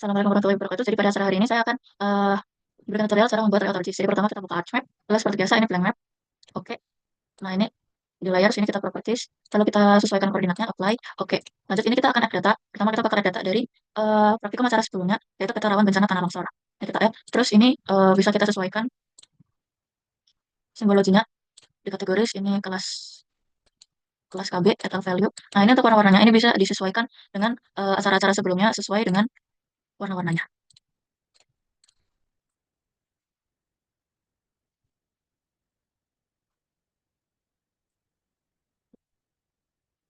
Assalamualaikum warahmatullahi wabarakatuh. Jadi pada acara hari ini saya akan berikan tutorial cara membuat layout ArcGIS. Jadi pertama kita buka ArchMap. Lalu seperti biasa ini blank map. Oke. Nah ini di layar sini kita properties. Lalu kita sesuaikan koordinatnya, apply. Oke. Lanjut ini kita akan add data. Pertama kita pakai data dari praktikum acara sebelumnya, yaitu peta rawan bencana tanah longsor. Ini kita add. Terus ini bisa kita sesuaikan simbologinya di kategoris ini kelas kelas KB atau value. Nah ini untuk warna-warnanya ini bisa disesuaikan dengan acara-acara sebelumnya sesuai dengan warna-warnanya.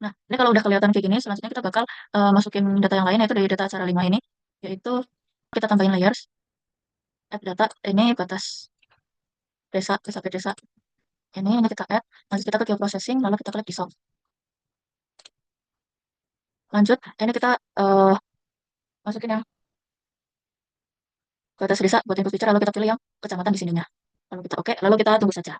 Nah, ini kalau udah kelihatan kayak gini, selanjutnya kita bakal masukin data yang lain, yaitu dari data acara 5 ini, yaitu kita tambahin layers, add data, ini batas desa, sampai desa. Ini kita add, lanjut kita ke geoprocessing, lalu kita klik dissolve. Lanjut, ini kita masukin yang batas desa buat input feature, lalu kita pilih yang kecamatan di sininya. Lalu kita oke, lalu kita tunggu saja.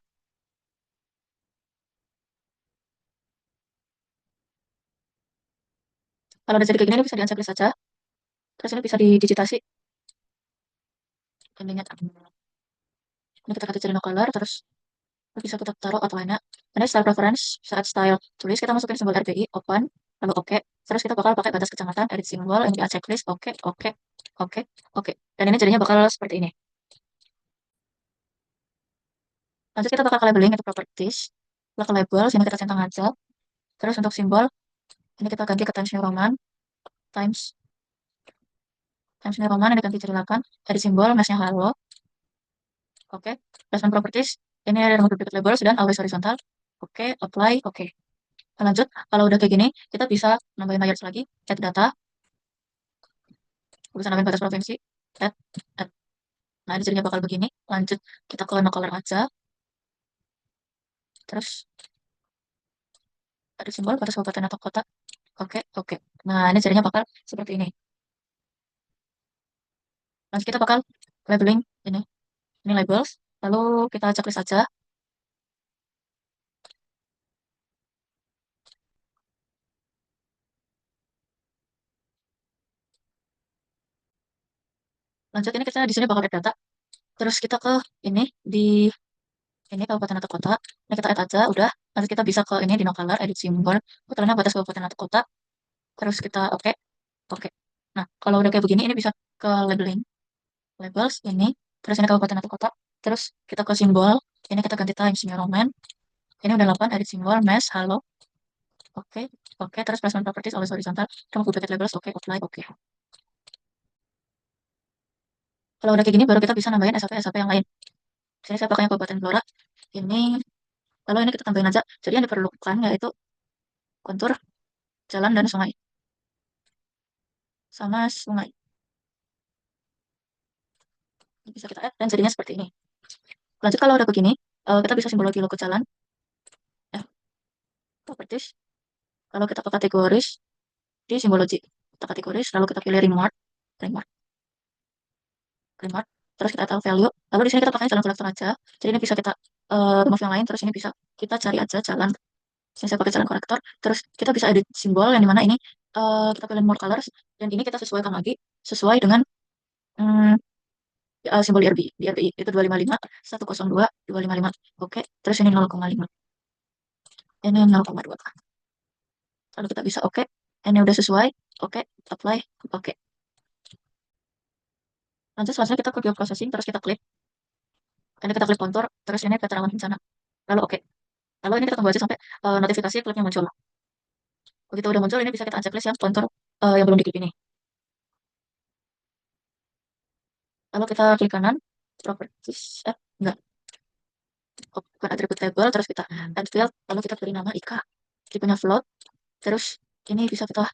Kalau udah jadi kayak gini, ini bisa di-uncheck saja. Terus ini bisa didigitasi. Intinya, ini kita kasih no color, terus bisa kita taruh outline-nya. Ini style preference, saat style tulis kita masukin simbol RBI, open, lalu oke. Terus kita bakal pakai batas kecamatan, edit simbol, ini di checklist, oke, oke, oke, oke. Dan ini jadinya bakal seperti ini. Lanjut kita bakal ke labeling, itu properties. Lalu ke label, sini kita centang aja. Terus untuk simbol, ini kita ganti ke Times New Roman, Times, Times New Roman, ini ganti jadi 8. Edit simbol, mesnya halo. Oke. Placement properties, ini ada nomor duplicate labels dan always horizontal. Oke, apply, oke. Lanjut, kalau udah kayak gini, kita bisa nambahin layers lagi, add data, bisa nambahin batas provinsi, add, add. Nah, ini jadinya bakal begini. Lanjut, kita ke no color aja. Terus, ada simbol batas kabupaten atau kota. Oke, oke. Nah, ini jadinya bakal seperti ini. Lanjut, kita bakal labeling ini. Ini labels. Lalu kita checklist aja. Lanjut, ini kita di sini bakal ada data. Terus kita ke ini, di ini kabupaten atau kota. Ini kita add aja, udah. Lanjut kita bisa ke ini di no color, edit simbol. Putarnya batas kabupaten atau kota. Terus kita oke, oke. Nah, kalau udah kayak begini, ini bisa ke labeling. Labels ini, terus ini kabupaten atau kota. Terus kita ke simbol. Ini kita ganti Times New Roman. Ini udah 8, edit simbol, mesh, halo. Oke, oke. Terus placement properties, always horizontal. Remove duplicate labels, oke, apply, oke. Kalau udah kayak gini, baru kita bisa nambahin SAP yang lain. Sini saya pakai yang kabupaten Blora. Ini, lalu ini kita tambahin aja. Jadi yang diperlukan yaitu kontur jalan dan sungai. Sama sungai. Ini bisa kita add dan jadinya seperti ini. Lanjut kalau udah begini, kita bisa simbologi logo jalan. Eh, properties. Lalu kita ke kategoris di simbologi. Kita kategoris, lalu kita pilih remark, remark, remark. Terus kita tahu value. Lalu di sini kita pakai jalan kolektor aja. Jadi ini bisa kita remove yang lain. Terus ini bisa kita cari aja jalan. Sini saya pakai jalan kolektor. Terus kita bisa edit simbol yang dimana ini kita pilih more colors. Dan ini kita sesuaikan lagi sesuai dengan hmm, simbol di RBI. Di RBI itu 255, 102, 255. Oke. Terus ini 0,5. Ini 0,2. Lalu kita bisa oke. Ini udah sesuai. Oke. Apply. Oke. Lanjut selanjutnya kita ke geoprocessing. Terus kita klik. Ini kita klik kontur. Terus ini keterangan bencana. Lalu oke. Lalu ini kita tunggu aja sampai notifikasi kliknya muncul. Begitu udah muncul, ini bisa kita unchecklist yang kontur yang belum diklik ini. Lalu kita klik kanan, properties, enggak, bukan atribut table, terus kita add field, lalu kita pilih nama Ika, tipenya float, terus ini bisa kita,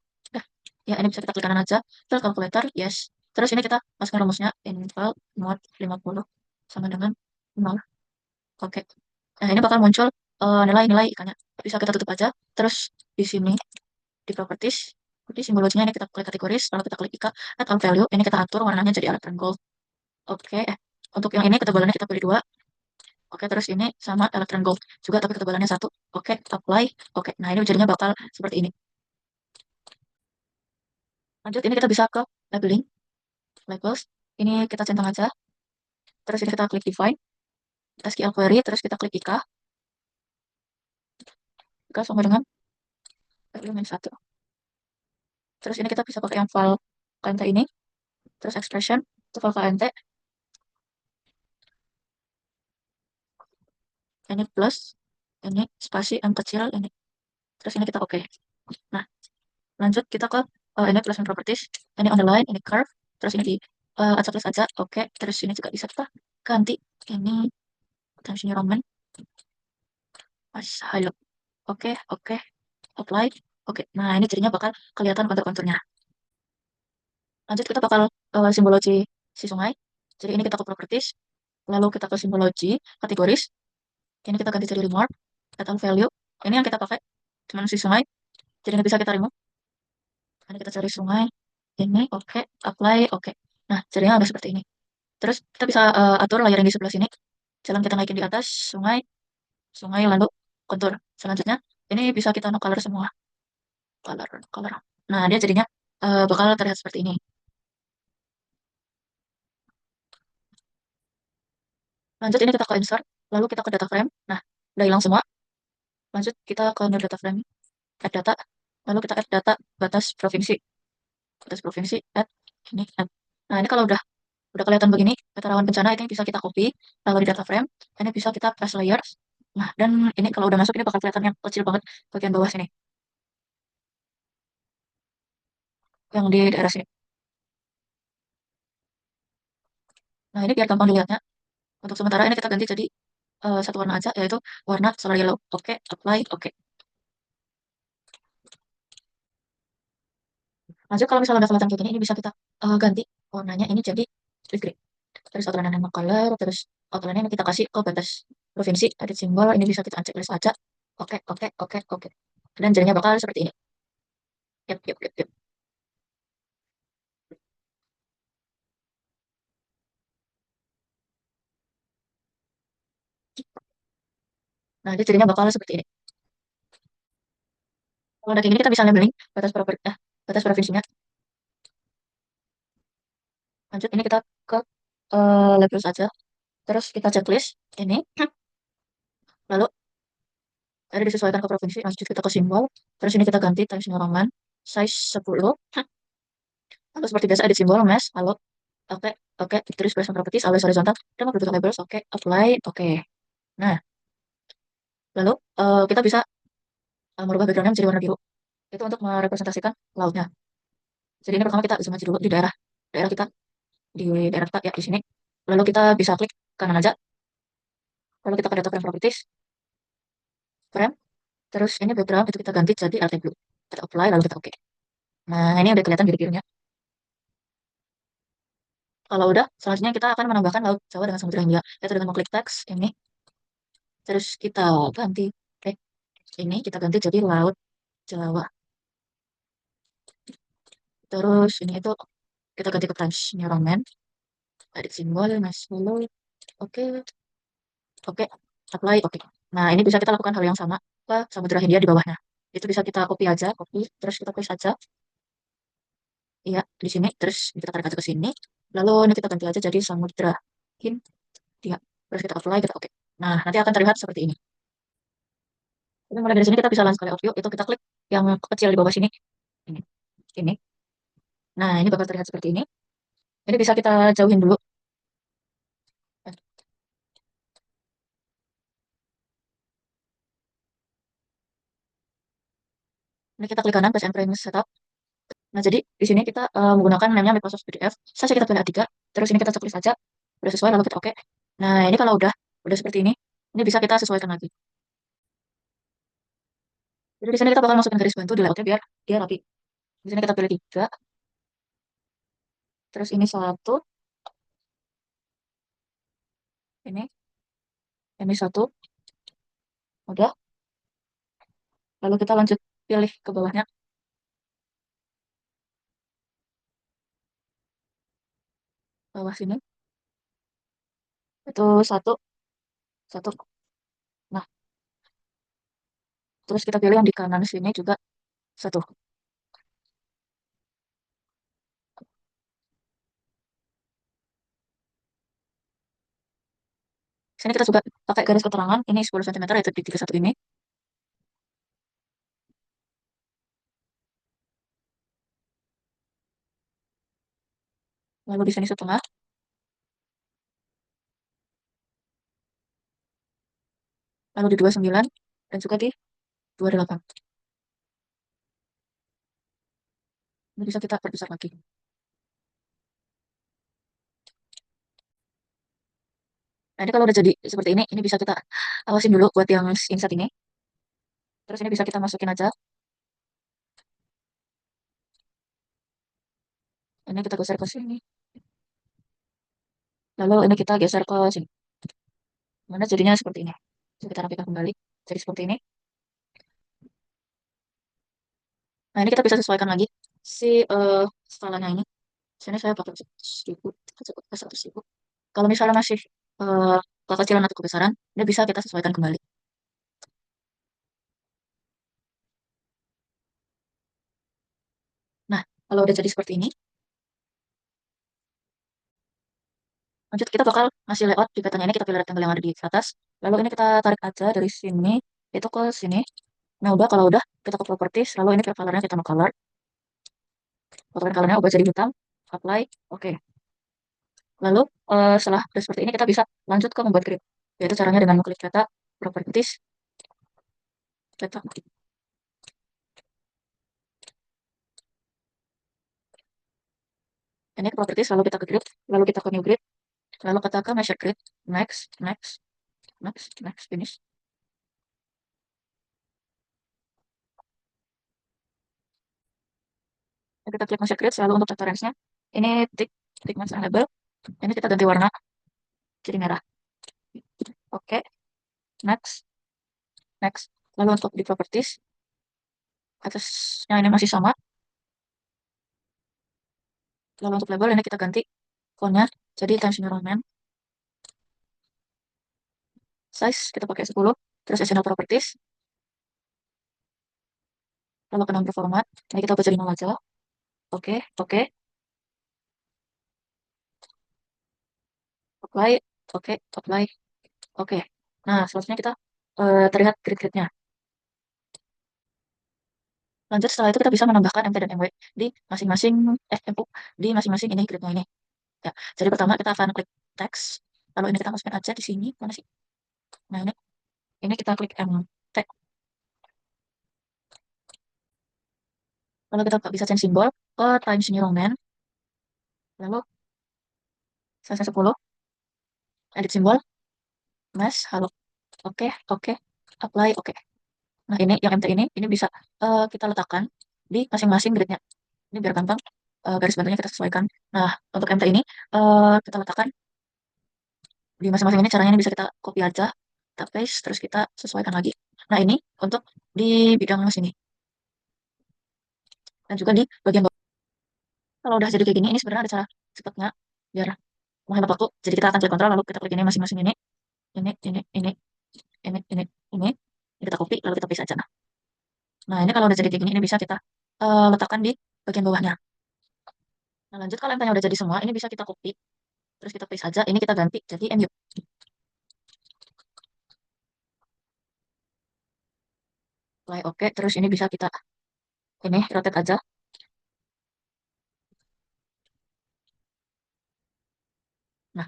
ya ini bisa kita klik kanan aja, terus calculator, yes, terus ini kita masukkan rumusnya, inval mod 50 sama dengan 0, oke. Nah ini bakal muncul nilai-nilai ikannya, bisa kita tutup aja, terus di sini, di properties, di simbologinya ini kita klik kategoris, lalu kita klik Ika, add all value, ini kita atur warnanya jadi electron gold. Oke, untuk yang ini ketebalannya kita pilih 2. Oke, terus ini sama electron gold juga tapi ketebalannya 1. Oke, apply. Oke, nah ini jadinya bakal seperti ini. Lanjut, ini kita bisa ke labeling. labels. Ini kita centang aja. Terus ini kita klik define, SQL query, terus kita klik IKA. IKA sama dengan value-1. Terus ini kita bisa pakai yang file KNT ini. Terus expression, itu file KNT. Ini plus, ini spasi yang kecil, ini. Terus ini kita oke. Nah, lanjut kita ke ini placement properties. Ini on the line, ini curve. Terus ini di adjust aja, oke. Terus ini juga bisa kita ganti. Ini Times New Roman. Mas, halo. Oke, oke. Apply. Oke. Nah, ini jadinya bakal kelihatan kontur-konturnya. Lanjut kita bakal simbologi si sungai. Jadi ini kita ke properties. Lalu kita ke simbologi, kategoris. Ini kita ganti jadi remark atau value. Ini yang kita pakai cuman si sungai. Jadi ini bisa kita remove. Ini kita cari sungai. Ini oke, apply oke. Nah, jadinya ada seperti ini. Terus kita bisa atur layering di sebelah sini. Jalan kita naikin di atas, sungai, sungai lalu kontur. Selanjutnya ini bisa kita no color semua. Color, color. Nah, dia jadinya bakal terlihat seperti ini. Lanjut ini kita ke insert, lalu kita ke data frame. Nah, udah hilang semua. Lanjut kita ke new data frame, add data, lalu kita add data batas provinsi, add ini add. Nah, ini kalau udah kelihatan begini, data rawan bencana itu yang bisa kita copy, lalu di data frame, ini bisa kita press layers. Nah, dan ini kalau udah masuk ini bakal kelihatan yang kecil banget bagian bawah sini, yang di daerah sini. Nah, ini biar gampang dilihatnya. Untuk sementara ini kita ganti jadi satu warna aja, yaitu warna solar yellow. Oke, apply, oke. Lanjut kalau misalnya udah kelihatan kayak gini, ini bisa kita ganti warnanya ini jadi grey. Terus outline nama color, terus outline ini kita kasih ke batas provinsi, edit simbol, ini bisa kita unchecklist aja. Oke, oke, oke, oke. Dan jadinya bakal seperti ini. Yap, yap, yap, yap. Nah, dia jadinya bakal seperti ini. Kalau udah kayak gini kita bisa labeling batas provinsinya. Lanjut ini kita ke label saja. Terus kita checklist ini. Lalu ada disesuaikan ke provinsi. Lanjut kita ke simbol. Terus ini kita ganti Times New Roman. Size 10. Lalu seperti biasa edit simbol, mesh. Lalu oke, oke. Terus placement properties, always horizontal. Dan mau berbentuk labels, oke. Apply, oke. Nah, lalu kita bisa merubah backgroundnya menjadi warna biru. Itu untuk merepresentasikan lautnya. Jadi ini pertama kita zoom aja dulu di daerah kita, di daerah kita ya di sini. Lalu kita bisa klik kanan aja. Lalu kita ke data frame properties, frame. Terus ini background itu kita ganti jadi RT blue. Kita apply lalu kita oke. Nah ini udah kelihatan biru-birunya. Kalau udah, selanjutnya kita akan menambahkan laut Jawa dengan Samudra Hindia. Yaitu dengan mengklik teks ini. Terus kita ganti ini kita ganti jadi laut Jawa. Terus ini itu kita ganti ke Times New Roman. Edit simbol, mas lalu oke, oke, apply, oke. Nah ini bisa kita lakukan hal yang sama ke Samudra Hindia di bawahnya. Itu bisa kita copy aja, copy, terus kita paste aja. Iya, di sini. Terus kita tarik aja ke sini. Lalu ini kita ganti aja jadi Samudra Hindia. Terus kita apply, kita oke. Nah, nanti akan terlihat seperti ini. Jadi mulai dari sini kita bisa langsung ke layout view. Itu kita klik yang kecil di bawah sini. Ini. Ini. Nah, ini bakal terlihat seperti ini. Ini bisa kita jauhin dulu. Ini kita klik kanan, paste and print setup. Nah, jadi di sini kita menggunakan namanya Microsoft PDF. Saja kita pilih A3. Terus ini kita checklist saja. Udah sesuai, lalu kita oke. Nah, ini kalau udah seperti ini bisa kita sesuaikan lagi. Jadi di sini kita bakal masukin garis bantu di layoutnya biar dia rapi. Di sini kita pilih 3. Terus ini 1. Ini 1. Udah. Lalu kita lanjut pilih ke bawahnya. Bawah sini. Itu 1. 1. Nah, terus kita pilih yang di kanan sini juga 1. Sini kita juga pakai garis keterangan, ini 10 cm yaitu di 31 ini. Lalu di sini setengah, lalu di 29, dan juga di 28. Ini bisa kita perbesar lagi. Nah, ini kalau udah jadi seperti ini bisa kita awasin dulu buat yang insert ini. Terus ini bisa kita masukin aja. Ini kita geser ke sini. Lalu ini kita geser ke sini. Mana jadinya seperti ini. Bisa kita rapikan kembali. Jadi seperti ini. Nah, ini kita bisa sesuaikan lagi si skalanya ini. Sini saya pakai 100.000, ke 100.000. Kalau misalnya masih eh, kekecilan atau kebesaran, ini bisa kita sesuaikan kembali. Nah, kalau udah jadi seperti ini, lanjut kita bakal ngasih layout di petanya ini. Kita pilih rectangle yang ada di atas. Lalu ini kita tarik aja dari sini, itu ke sini. Nah, udah kalau udah, kita ke properties. Lalu ini colornya kita mau color. Colornya ubah jadi hitam. Apply. Oke. Lalu setelah udah seperti ini, kita bisa lanjut ke membuat grid. Yaitu caranya dengan mengklik peta, properties, peta. Ini ke properties, lalu kita ke grid, lalu kita ke new grid, lalu kita ke measure grid, next, next, next, next, finish. Lalu kita klik measure grid, lalu untuk data range-nya, ini tick, tick match and label. Ini kita ganti warna jadi merah. Oke, next, next. Lalu untuk di properties, atasnya ini masih sama. Lalu untuk label ini kita ganti font-nya jadi Times New Roman. Size kita pakai 10. Terus additional properties. Lalu ke number format. Ini kita ubah jadi 0 aja. Oke, oke. Apply, oke, apply, oke. Nah, selanjutnya kita terlihat grid-gridnya. Lanjut setelah itu kita bisa menambahkan MT dan MW di masing-masing MU di masing-masing ini gridnya ini. Ya, jadi pertama kita akan klik text, lalu ini kita masukin aja di sini mana sih? Nah ini kita klik MT, lalu kita bisa change simbol ke Times New Roman, lalu size 10, edit simbol, mesh, halo, oke, oke, apply, oke. Nah ini yang MT ini bisa kita letakkan di masing-masing gridnya. Ini biar gampang garis bantunya kita sesuaikan. Nah untuk MT ini kita letakkan di masing-masing ini. Caranya ini bisa kita copy aja, kita paste, terus kita sesuaikan lagi. Nah ini untuk di bidang sini dan juga di bagian bawah. Kalau udah jadi kayak gini, ini sebenarnya ada cara cepatnya biar menghemat waktu. Jadi kita akan klik kontrol lalu kita klik ini masing-masing ini. Ini kita copy lalu kita paste aja. Nah ini kalau udah jadi kayak gini, ini bisa kita letakkan di bagian bawahnya. Nah lanjut kalau MT-nya udah jadi semua, ini bisa kita copy terus kita paste aja. Ini kita ganti jadi MU. Play oke, terus ini bisa kita ini rotate aja. Nah,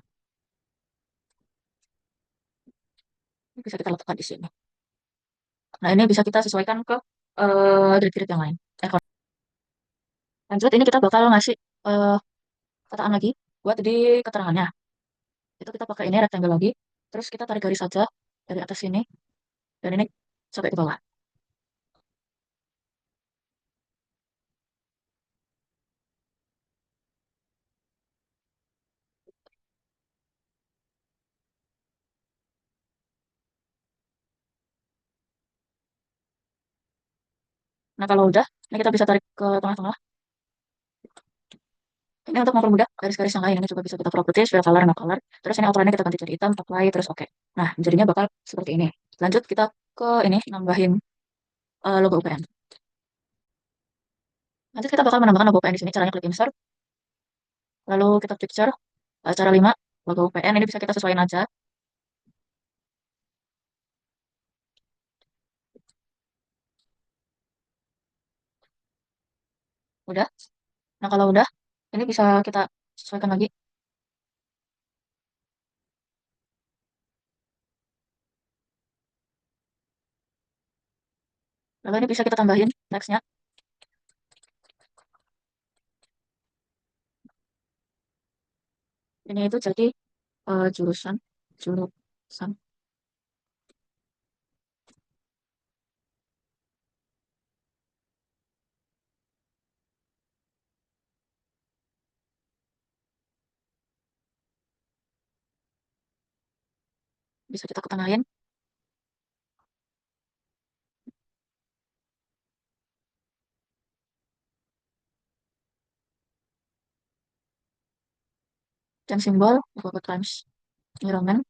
ini bisa kita letakkan di sini. Nah, ini bisa kita sesuaikan ke grid-grid yang lain. Lanjut, ini kita bakal ngasih eh, kataan lagi buat di keterangannya. Itu kita pakai ini rectangle lagi, terus kita tarik garis saja dari atas sini, dan ini sampai ke bawah. Nah, kalau udah, ini kita bisa tarik ke tengah-tengah. Ini untuk mempermudah garis-garis yang lain. Ini juga bisa kita properties, fill color, no color. Terus ini outline-nya kita ganti jadi hitam, apply, terus oke. Nah, jadinya bakal seperti ini. Lanjut kita ke ini, nambahin logo UPN. Nanti kita bakal menambahkan logo UPN di sini. Caranya klik insert, lalu kita picture, cara 5, logo UPN. Ini bisa kita sesuaikan aja. Udah. Nah, kalau udah, ini bisa kita sesuaikan lagi. Lalu ini bisa kita tambahin teksnya. Ini itu jadi jurusan, jurusan. Bisa kita ketengahin. Dan simbol Google Times New Roman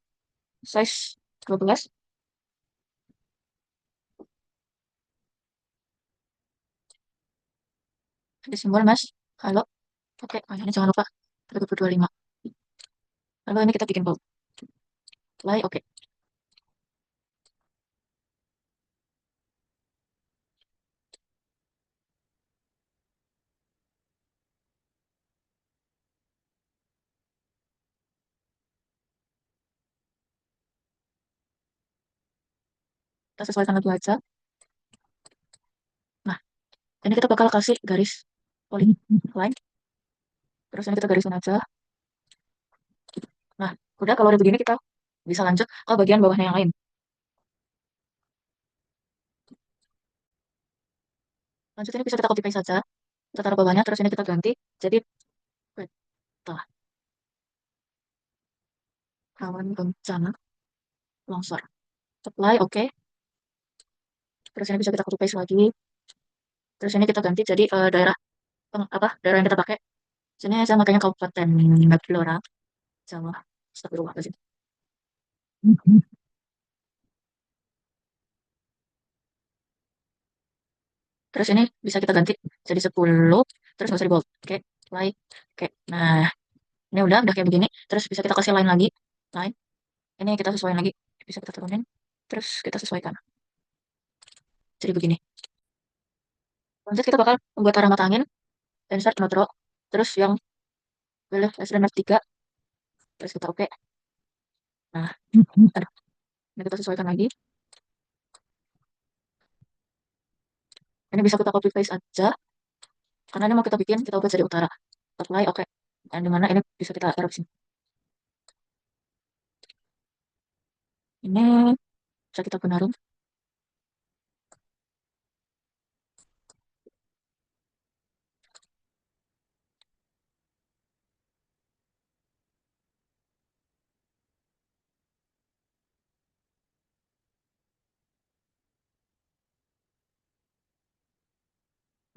size 12. Ada simbol mas. Halo. Oke, ini jangan lupa 2025. Lalu ini kita bikin bold. Play, oke. Kita sesuaikan lagi aja. Nah, ini kita bakal kasih garis polyline. Terus ini kita garisin aja. Nah, udah kalau udah begini kita bisa lanjut ke bagian bawahnya yang lain. Lanjut ini bisa kita copy paste saja. Kita taruh bawahnya, terus ini kita ganti. Jadi, peta rawan bencana longsor. Apply, oke. Terus ini bisa kita copy paste lagi. Terus ini kita ganti jadi daerah apa daerah yang kita pakai. Sini saya makanya Kabupaten Blora, Jawa. Astagfirullah sih. Terus ini bisa kita ganti jadi 10, terus nggak usah di bold. Oke, like. Oke, nah ini udah kayak begini. Terus bisa kita kasih line lagi. Line. Ini kita sesuaikan lagi. Bisa kita turunin. Terus kita sesuaikan. Jadi begini. Lanjut kita bakal membuat arah mata angin. Insert nodro. Terus yang pilih SDN 3. Terus kita oke. Nah, aduh, ini kita sesuaikan lagi. Ini bisa kita copy paste aja. Karena ini mau kita bikin, kita ubah jadi utara. Apply, oke. Dan dimana ini bisa kita taruh di sini. Ini bisa kita benarin.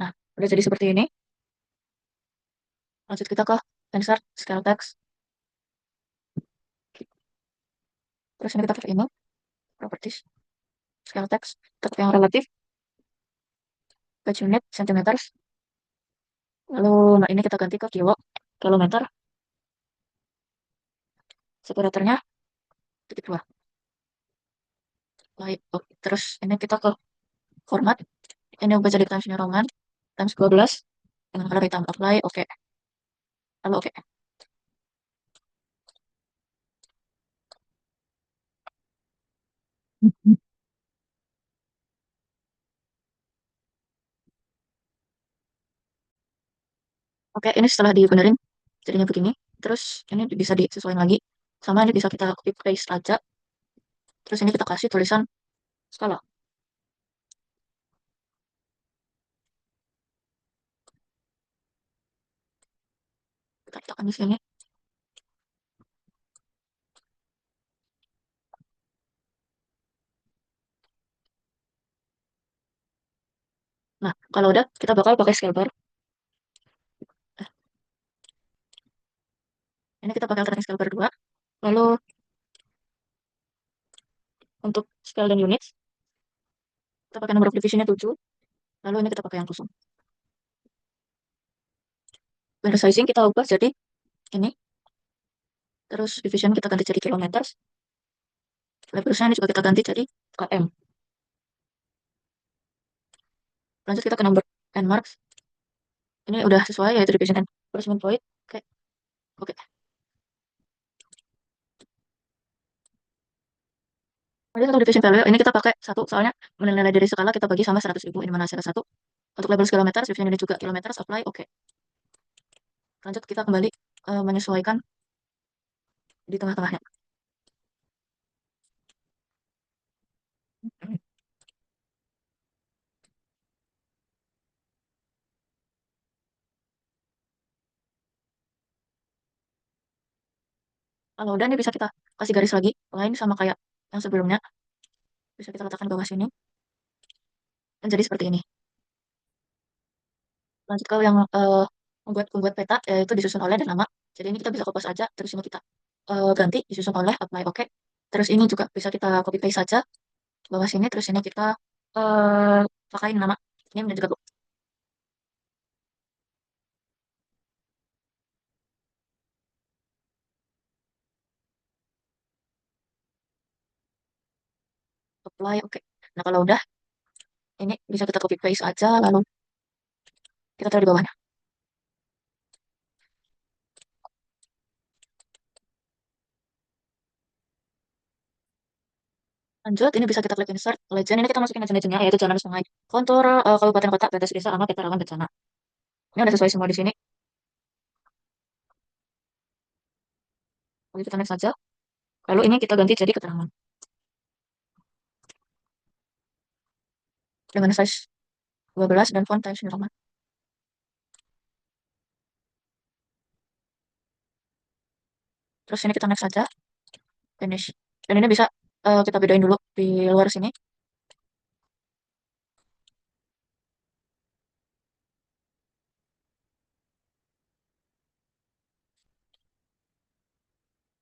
Nah, udah jadi seperti ini. Lanjut kita ke insert scale text. Terus ini kita pakai ini, properties, scale text, tetap yang relatif, batch unit, centimeters. Lalu, nah ini kita ganti ke kilo, kilometer, separatornya, titik dua. Baik, oke. Terus ini kita ke format, ini ubah jadi Times New Roman, times 12, dengan color hitam, apply, oke. Lalu oke. Oke, ini setelah dibenerin, jadinya begini. Terus ini bisa disesuaikan lagi. Sama ini bisa kita copy paste aja. Terus ini kita kasih tulisan skala. Kita letakkan di sini. Nah, kalau udah, kita bakal pakai scale bar. Eh, ini kita pakai alternatif scale bar 2. Lalu untuk scale dan units, kita pakai number of divisionnya 7. Lalu ini kita pakai yang kosong. Banner sizing kita ubah jadi ini. Terus division kita ganti jadi kilometer. Labelsnya ini juga kita ganti jadi km. Lanjut kita ke number and marks. Ini udah sesuai yaitu division and placement point. Oke, oke. Kemudian untuk division value ini kita pakai satu soalnya menilai dari skala kita bagi sama 100.000 ini mana hasilnya satu. Untuk label kilometer, division ini juga kilometer, apply, oke. Lanjut kita kembali menyesuaikan di tengah-tengahnya. Kalau udah nih bisa kita kasih garis lagi, lain sama kayak yang sebelumnya. Bisa kita letakkan bawah sini. Dan jadi seperti ini. Lanjut kalau yang membuat peta, yaitu disusun oleh dan nama. Jadi ini kita bisa copy aja, terus ini kita ganti, disusun oleh, apply, oke. Terus ini juga bisa kita copy paste saja, bawah sini, terus ini kita uh, pakain nama. Ini dan juga apply, oke. Nah kalau udah, ini bisa kita copy paste aja, lalu kita taruh di bawahnya. Lanjut, ini bisa kita klik insert legend. Ini kita masukin legend-legendnya, yaitu jalan sungai, kontur, kabupaten kota, batas desa, sama peta rawan bencana. Ini udah sesuai semua di sini. Lalu kita next saja. Lalu ini kita ganti jadi keterangan dengan size 12 dan font Times New Roman. Terus ini kita next saja, finish. Dan ini bisa kita bedain dulu di luar sini.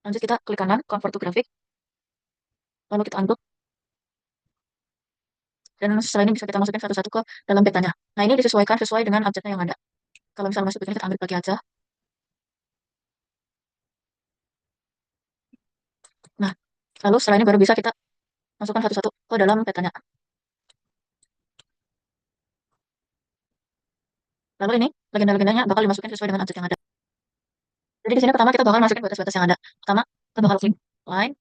Lanjut kita klik kanan, convert to graphic. Lalu kita undo. Dan setelah ini bisa kita masukin satu-satu ke dalam petanya. Nah ini disesuaikan sesuai dengan objeknya yang ada. Kalau misal masuk begini kita ambil bagi aja. Nah, lalu setelah ini baru bisa kita masukkan satu-satu ke dalam petanya. Lalu ini legenda-legendanya bakal dimasukin sesuai dengan objek yang ada. Jadi di sini pertama kita bakal masukin batas-batas yang ada. Pertama kita bakal klik line.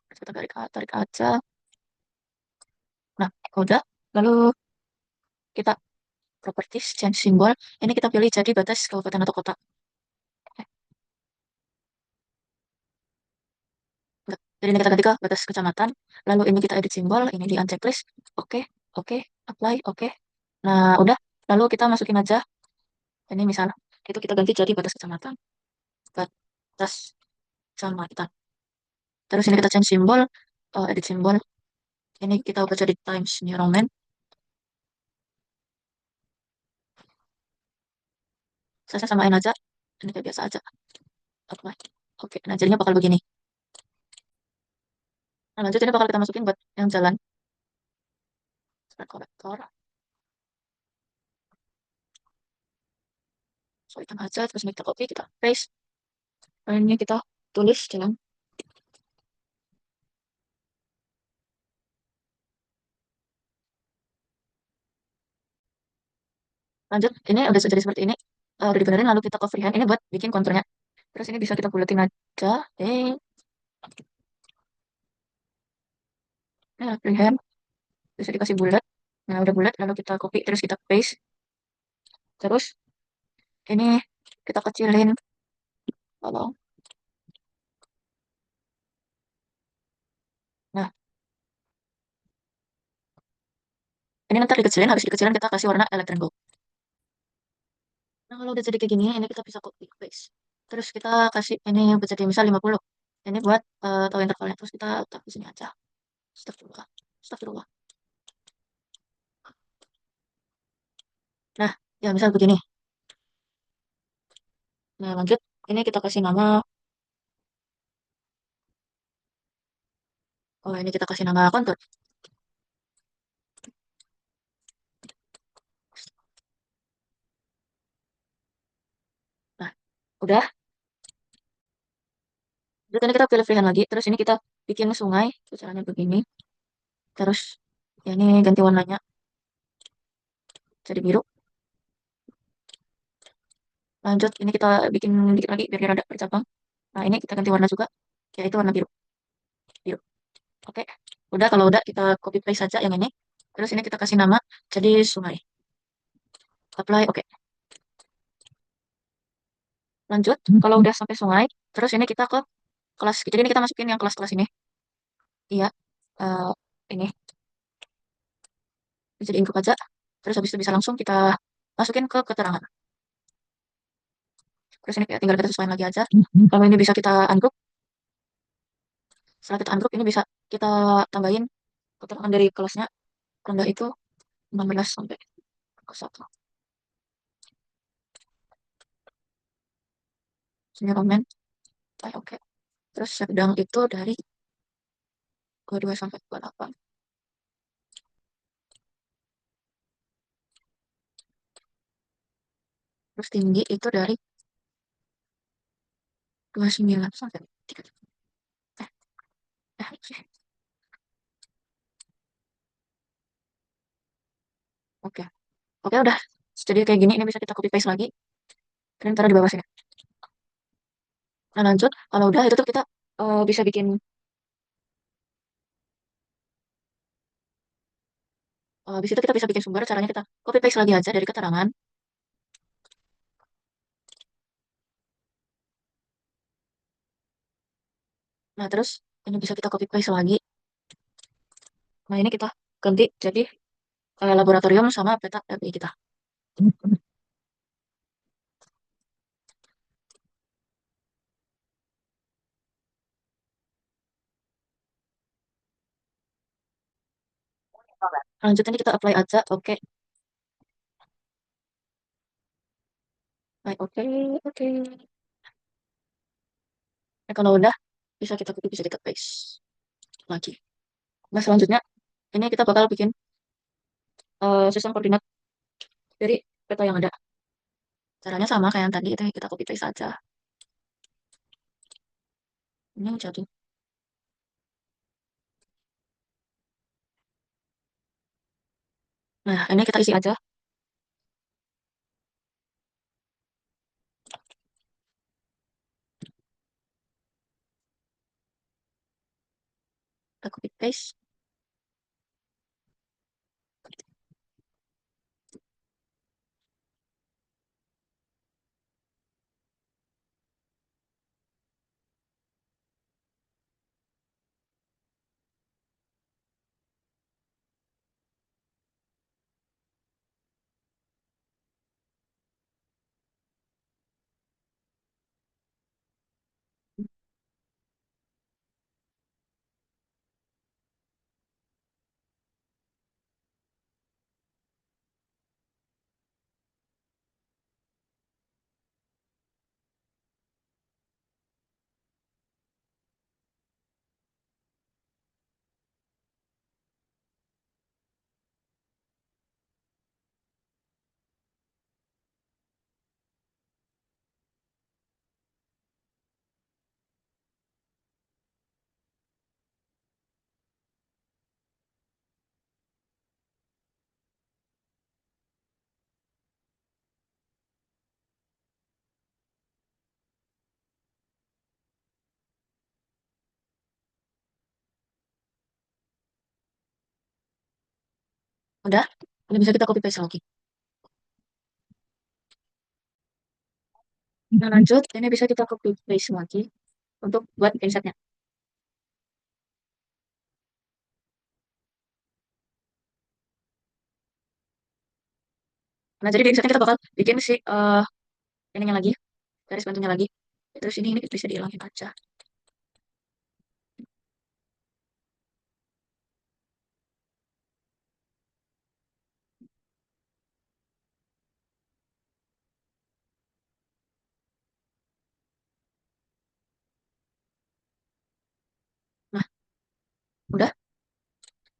Terus kita tarik aja. Nah, udah. Lalu kita properties, change symbol. Ini kita pilih jadi batas kabupaten atau kota. Enggak. Jadi ini kita ganti ke batas kecamatan. Lalu ini kita edit simbol. Ini di unchecklist. Oke, oke, apply, oke. Nah, udah. Lalu kita masukin aja. Ini misal itu kita ganti jadi batas kecamatan. Batas kecamatan. Terus ini kita change simbol, edit simbol. Ini kita ubah jadi Times New Roman. Saya samain aja. Ini kayak biasa aja. Apply. Oke, nah jadinya bakal begini. Nah, lanjut ini bakal kita masukin buat yang jalan. Spread kolektor. Sesuaikan aja, terus ini kita copy, kita paste. Ini kita tulis jalan. Lanjut, ini udah jadi seperti ini. Udah dibenerin, lalu kita ke freehand. Ini buat bikin konturnya. Terus ini bisa kita buletin aja. Ini freehand. Bisa dikasih bulat. Nah, udah bulat, lalu kita copy, terus kita paste. Terus, ini kita kecilin. Tolong. Nah, ini nanti dikecilin, habis dikecilin kita kasih warna electron gold. Nah, kalau udah jadi kayak gini, ini kita bisa copy paste. Terus kita kasih ini jadi misal 50. Ini buat tahu intervalnya. Terus kita letak di sini aja. Astagfirullah. Astagfirullah. Nah, ya misal begini. Nah, lanjut. Ini kita kasih nama. Oh, ini kita kasih nama kontur. Nah, udah. Terus ini kita pilih freehand lagi. Terus ini kita bikin sungai. Terus caranya begini. Terus ya ini ganti warnanya jadi biru. Lanjut, ini kita bikin dikit lagi biar dia rada bercabang. Nah, ini kita ganti warna juga, yaitu warna biru. Biru. Oke. Udah, kalau udah kita copy paste saja yang ini. Terus ini kita kasih nama jadi sungai. Apply, oke. Lanjut, kalau udah sampai sungai, terus ini kita ke kelas. Jadi ini kita masukin yang kelas-kelas ini. Iya. Eh, ini jadi info aja. Terus habis itu bisa langsung kita masukin ke keterangan. Terus ini tinggal kita sesuaikan lagi aja. Kalau ini bisa kita ungroup. Setelah kita ungroup, ini bisa kita tambahin keterangan dari kelasnya. Rendah itu 16 sampai ke 1. Sini komen. Oke. Terus sedang itu dari 22 sampai 28. Terus tinggi itu dari 29 sampai 3. Eh, oke. Oke. Oke, udah. Jadi kayak gini, ini bisa kita copy paste lagi. Dan taruh di bawah sini. Nah, lanjut. Kalau udah, itu tuh kita bisa bikin, habis itu kita bisa bikin sumber. Caranya kita copy paste lagi aja dari keterangan. Nah, terus ini bisa kita copy paste lagi. Nah, ini kita ganti jadi laboratorium sama peta FI kita. Lanjut ini kita apply aja. Oke. Baik, oke, oke. Nah, kalau udah, bisa kita copy, bisa kita paste lagi. Nah, selanjutnya, ini kita bakal bikin sistem koordinat dari peta yang ada. Caranya sama kayak yang tadi, itu kita copy paste saja. Ini jadi. Nah, ini kita isi aja. Kita copy paste. Udah, ini bisa kita copy paste lagi. Nah, lanjut, ini bisa kita copy paste lagi untuk buat insetnya. Nah, jadi di insertnya kita bakal bikin si ininya lagi, garis bantunya lagi. Terus ini bisa dihilangin aja. Nah, udah,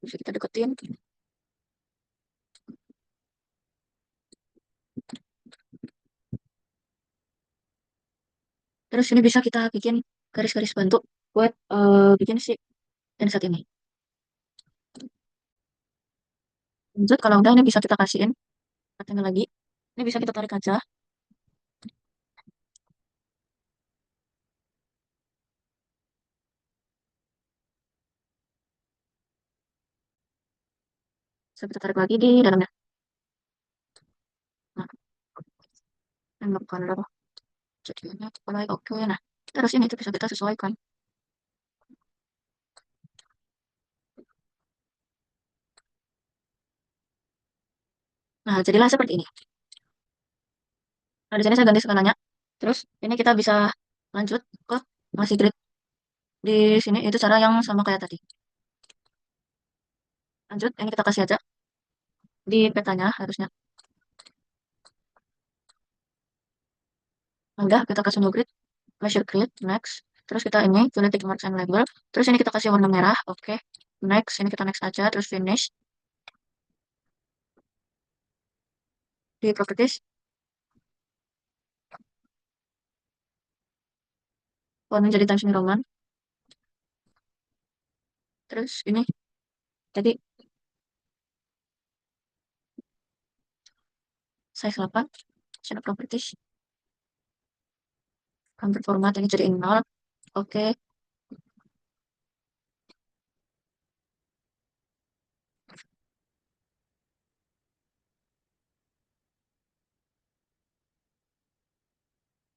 bisa kita deketin. Terus ini bisa kita bikin garis-garis bantu buat bikin si inset ini. Lanjut, kalau udah ini bisa kita kasihin. Tinggal lagi. Ini bisa kita tarik aja. Saya kita tarik lagi di dalamnya. Nah, bukan berapa. Jadi ini mulai oke. Nah, terus ini itu bisa kita sesuaikan. Nah, jadilah seperti ini. Nah, di sini saya ganti skalanya. Terus ini kita bisa lanjut ke masih grid. Di sini itu cara yang sama kayak tadi. Lanjut, ini kita kasih aja di petanya harusnya. Nah, udah, kita kasih new grid, measure grid, next. Terus kita ini pilih tick marks and label. Terus ini kita kasih warna merah, oke. Next, ini kita next aja, terus finish. Di properties, warna jadi Times New Roman. Terus ini, jadi size 8, shadow properties, convert format, ini jadi 0, oke.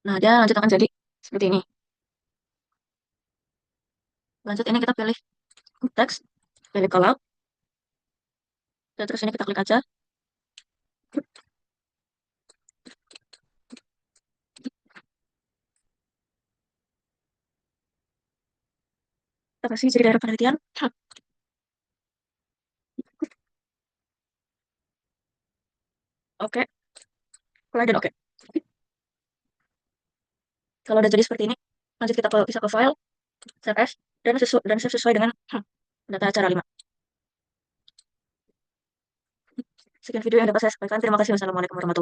Nah, dia lanjut akan jadi seperti ini. Lanjut ini kita pilih teks, pilih callout. Dan terus ini kita klik aja. Kita kasih jadi daerah penelitian. Oke, mulai dan oke. Kalau udah jadi seperti ini, lanjut kita bisa ke file, save as, dan save sesuai dengan data acara 5. Sekian video yang dapat saya sampaikan. Terima kasih. Wassalamualaikum warahmatullahi wabarakatuh.